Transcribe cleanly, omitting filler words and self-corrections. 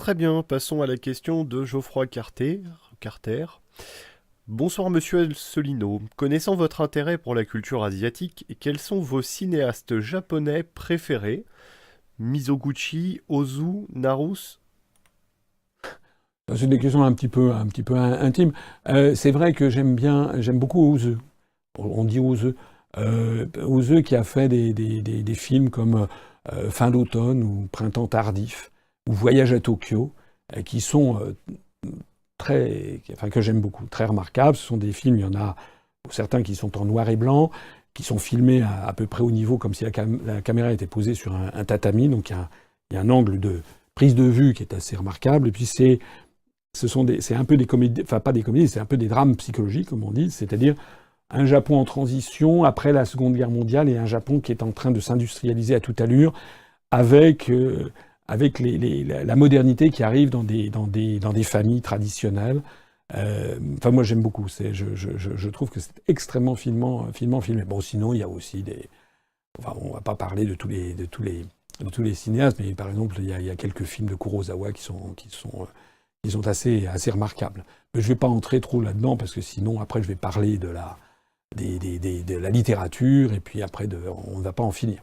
Très bien, passons à la question de Geoffroy Carter. Bonsoir Monsieur Solino. Connaissant votre intérêt pour la culture asiatique, quels sont vos cinéastes japonais préférés? Mizoguchi, Ozu, Narus? C'est des questions un petit peu intimes. C'est vrai que j'aime beaucoup Ozu. On dit Ozu. Ozu qui a fait des films comme Fin d'automne ou Printemps tardif ou Voyage à Tokyo, qui sont enfin que j'aime beaucoup, très remarquables. Ce sont des films, il y en a certains qui sont en noir et blanc, qui sont filmés à peu près au niveau, comme si la caméra était posée sur un tatami. Donc il y a un angle de prise de vue qui est assez remarquable. Et puis c'est un peu des comédies, enfin pas des comédies, c'est un peu des drames psychologiques, comme on dit, c'est-à-dire un Japon en transition après la Seconde Guerre mondiale et un Japon qui est en train de s'industrialiser à toute allure avec, avec la modernité qui arrive dans des familles traditionnelles. Enfin, moi, j'aime beaucoup. Je trouve que c'est extrêmement finement filmé. Bon, sinon, il y a aussi des... Enfin, on va pas parler de tous les cinéastes, mais par exemple, il y a quelques films de Kurosawa qui sont assez remarquables. Mais je vais pas entrer trop là-dedans, parce que sinon, après, je vais parler de la littérature, et puis après, on ne va pas en finir.